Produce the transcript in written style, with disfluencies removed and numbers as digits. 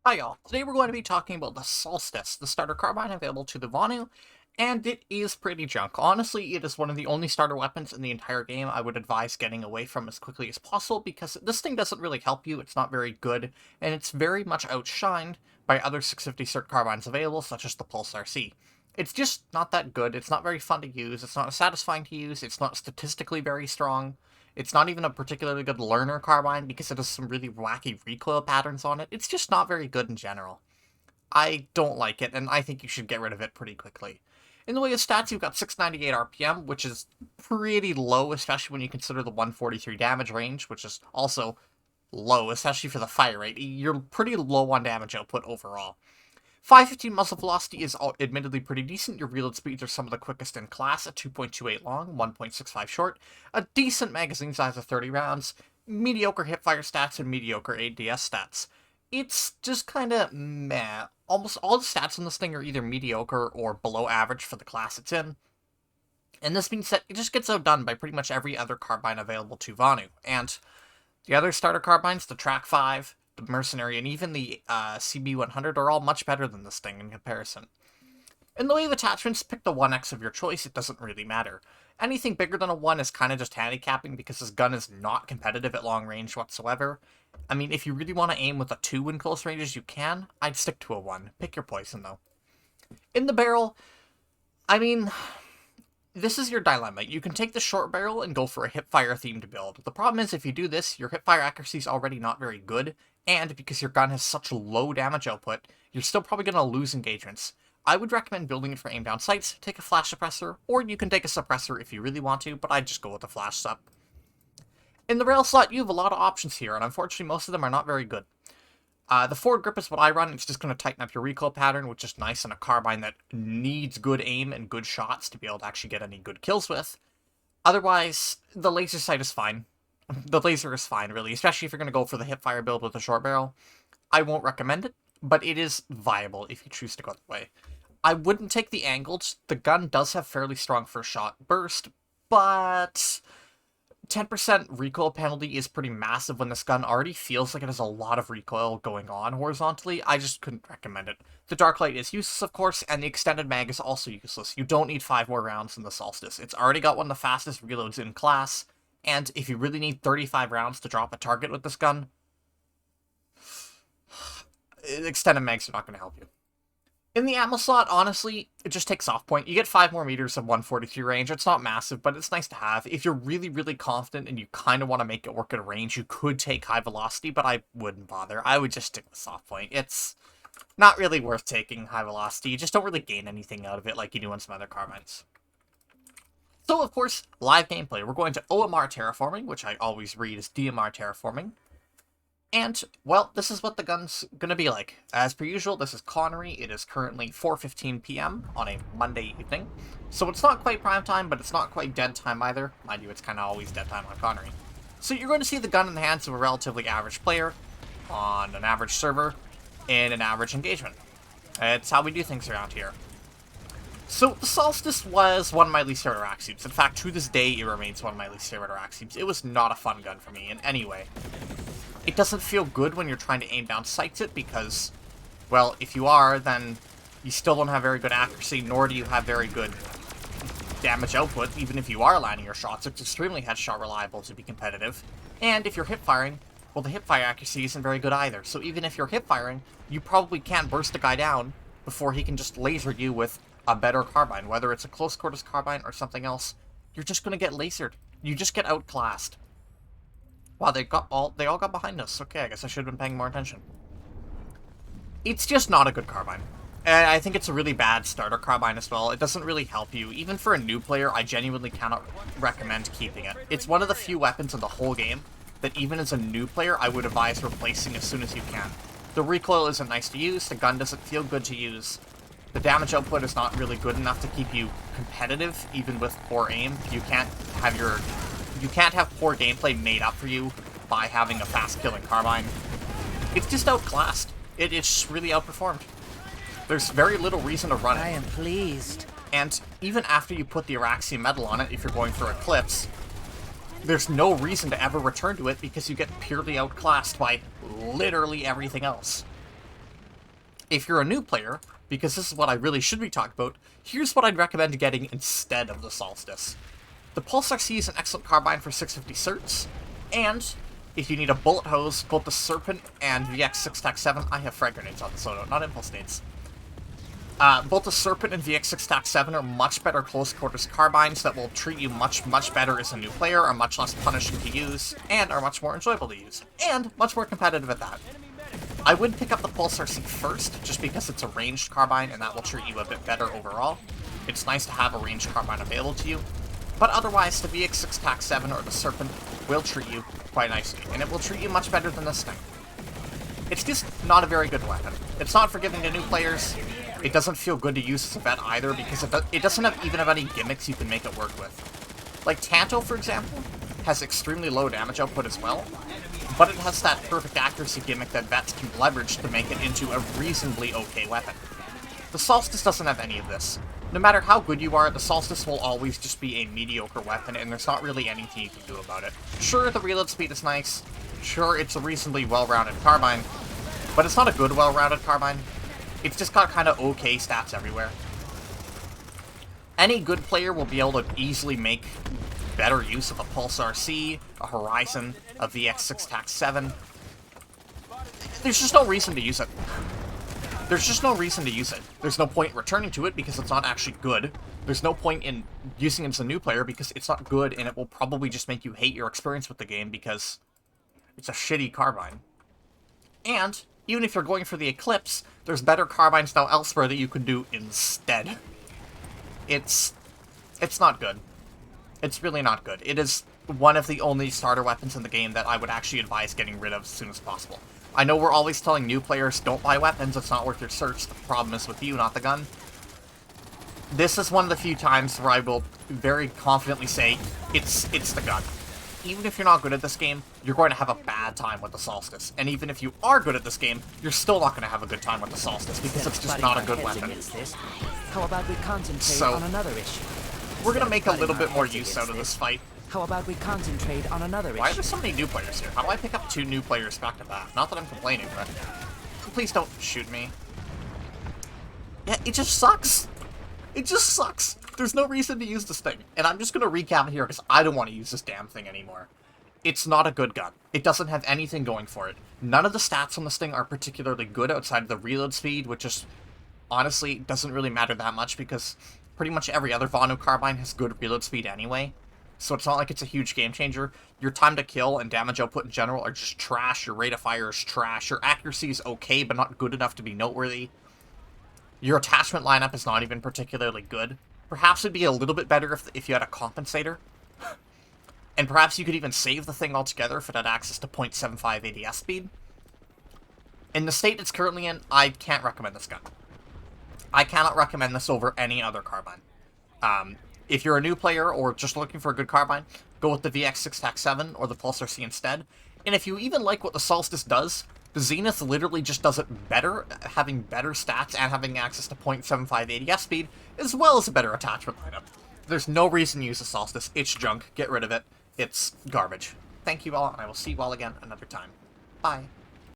Hi y'all, today we're going to be talking about the Solstice, the starter carbine available to the Vanu, and it is pretty junk. Honestly, it is one of the only starter weapons in the entire game I would advise getting away from as quickly as possible, because this thing doesn't really help you, it's not very good, and it's very much outshined by other 650 cert carbines available, such as the Pulsar C. It's just not that good, it's not very fun to use, it's not satisfying to use, it's not statistically very strong. It's not even a particularly good learner carbine because it has some really wacky recoil patterns on it. It's just not very good in general. I don't like it, and I think you should get rid of it pretty quickly. In the way of stats, you've got 698 RPM, which is pretty low, especially when you consider the 143 damage range, which is also low, especially for the fire rate. You're pretty low on damage output overall. 515 muzzle velocity is admittedly pretty decent. Your reload speeds are some of the quickest in class at 2.28 long, 1.65 short. A decent magazine size of 30 rounds. Mediocre hipfire stats and mediocre ADS stats. It's just kind of meh. Almost all the stats on this thing are either mediocre or below average for the class it's in. And this means that it just gets outdone by pretty much every other carbine available to Vanu. And the other starter carbines, the Track 5, the Mercenary, and even the CB100 are all much better than this thing in comparison. In the way of attachments, pick the 1X of your choice, it doesn't really matter. Anything bigger than a 1 is kind of just handicapping because this gun is not competitive at long range whatsoever. I mean, if you really want to aim with a 2 in close ranges, you can. I'd stick to a 1. Pick your poison, though. In the barrel, I mean, this is your dilemma. You can take the short barrel and go for a hipfire themed build. The problem is, if you do this, your hipfire accuracy is already not very good, and because your gun has such low damage output, you're still probably going to lose engagements. I would recommend building it for aim down sights, take a flash suppressor, or you can take a suppressor if you really want to, but I'd just go with a flash sup. In the rail slot, you have a lot of options here, and unfortunately most of them are not very good. The forward grip is what I run. It's just going to tighten up your recoil pattern, which is nice on a carbine that needs good aim and good shots to be able to actually get any good kills with. Otherwise, the laser sight is fine. The laser is fine, really, especially if you're going to go for the hipfire build with a short barrel. I won't recommend it, but it is viable if you choose to go that way. I wouldn't take the angled. The gun does have fairly strong first shot burst, but 10% recoil penalty is pretty massive when this gun already feels like it has a lot of recoil going on horizontally. I just couldn't recommend it. The dark light is useless, of course, and the extended mag is also useless. You don't need 5 more rounds in the Solstice. It's already got one of the fastest reloads in class, and if you really need 35 rounds to drop a target with this gun, extended mags are not going to help you. In the ammo slot, honestly, it just takes off point. You get 5 more meters of 143 range. It's not massive, but it's nice to have. If you're really, really confident and you kind of want to make it work at a range, you could take high velocity, but I wouldn't bother. I would just stick with soft point. It's not really worth taking high velocity. You just don't really gain anything out of it like you do on some other carbines. So, of course, live gameplay. We're going to OMR terraforming, which I always read as DMR terraforming. And, well, this is what the gun's gonna be like. As per usual, this is Connery. It is currently 4:15 p.m. on a Monday evening. So it's not quite prime time, but it's not quite dead time either. Mind you, it's kind of always dead time on Connery. So you're going to see the gun in the hands of a relatively average player on an average server in an average engagement. It's how we do things around here. So, the Solstice was one of my least favorite rack suits. In fact, to this day, it remains one of my least favorite rack suits. It was not a fun gun for me in any way. It doesn't feel good when you're trying to aim down sights it because, well, if you are, then you still don't have very good accuracy, nor do you have very good damage output. Even if you are landing your shots, it's extremely headshot reliable to be competitive. And if you're hip firing, well, the hip fire accuracy isn't very good either. So even if you're hip firing, you probably can't burst a guy down before he can just laser you with a better carbine. Whether it's a close quarters carbine or something else, you're just going to get lasered. You just get outclassed. Wow, they all got behind us. Okay, I guess I should have been paying more attention. It's just not a good carbine. And I think it's a really bad starter carbine as well. It doesn't really help you. Even for a new player, I genuinely cannot recommend keeping it. It's one of the few weapons in the whole game that even as a new player, I would advise replacing as soon as you can. The recoil isn't nice to use, the gun doesn't feel good to use, the damage output is not really good enough to keep you competitive, even with poor aim. You can't have poor gameplay made up for you by having a fast-killing carbine. It's just outclassed. It's really outperformed. There's very little reason to run it. I am pleased. And even after you put the Araxium metal on it, if you're going for Eclipse, there's no reason to ever return to it because you get purely outclassed by literally everything else. If you're a new player, because this is what I really should be talking about, here's what I'd recommend getting instead of the Solstice. The Pulsar C is an excellent carbine for 650 certs, and if you need a bullet hose, both the Serpent and VX6 TAC 7, I have frag grenades on the Soto, not impulse nades. Both the Serpent and VX6 TAC 7 are much better close quarters carbines that will treat you much better as a new player, are much less punishing to use, and are much more enjoyable to use, and much more competitive at that. I would pick up the Pulsar C first, just because it's a ranged carbine and that will treat you a bit better overall. It's nice to have a ranged carbine available to you, but otherwise the VX6 TAC 7 or the Serpent will treat you quite nicely, and it will treat you much better than this thing. It's just not a very good weapon. It's not forgiving to new players. It doesn't feel good to use as a vet either, because it doesn't even have any gimmicks you can make it work with. Like Tanto, for example, has extremely low damage output as well, but it has that perfect accuracy gimmick that vets can leverage to make it into a reasonably okay weapon. The Solstice doesn't have any of this. No matter how good you are, the Solstice will always just be a mediocre weapon, and there's not really anything you can do about it. Sure, the reload speed is nice. Sure, it's a reasonably well-rounded carbine, but it's not a good well-rounded carbine. It's just got kind of okay stats everywhere. Any good player will be able to easily make better use of a Pulsar C, a Horizon, a VX6 TAC 7. There's just no reason to use it. There's just no reason to use it. There's no point in returning to it because it's not actually good. There's no point in using it as a new player because it's not good, and it will probably just make you hate your experience with the game because it's a shitty carbine. And even if you're going for the Eclipse, there's better carbines now elsewhere that you can do instead. It's not good. It's really not good. It is one of the only starter weapons in the game that I would actually advise getting rid of as soon as possible. I know we're always telling new players, don't buy weapons, it's not worth your search. The problem is with you, not the gun. This is one of the few times where I will very confidently say, it's the gun. Even if you're not good at this game, you're going to have a bad time with the Solstice. And even if you are good at this game, you're still not going to have a good time with the Solstice, because it's just not a good weapon. How about we concentrate on another issue? We're going to make a little bit more use out of this fight. How about we concentrate on another issue? Why are there so many new players here? How do I pick up 2 new players back to back? Not that I'm complaining, but please don't shoot me. Yeah, it just sucks. It just sucks. There's no reason to use this thing. And I'm just going to recap here because I don't want to use this damn thing anymore. It's not a good gun. It doesn't have anything going for it. None of the stats on this thing are particularly good outside of the reload speed, which is honestly doesn't really matter that much because pretty much every other Vonu carbine has good reload speed anyway. So it's not like it's a huge game changer. Your time to kill and damage output in general are just trash. Your rate of fire is trash. Your accuracy is okay, but not good enough to be noteworthy. Your attachment lineup is not even particularly good. Perhaps it'd be a little bit better if you had a compensator. And perhaps you could even save the thing altogether if it had access to 0.75 ADS speed. In the state it's currently in, I can't recommend this gun. I cannot recommend this over any other carbine. If you're a new player or just looking for a good carbine, go with the VX6 TAC 7 or the Pulsar C instead. And if you even like what the Solstice does, the Zenith literally just does it better, having better stats and having access to 0.75 ADS speed, as well as a better attachment lineup. There's no reason to use the Solstice. It's junk. Get rid of it. It's garbage. Thank you all, and I will see you all again another time. Bye.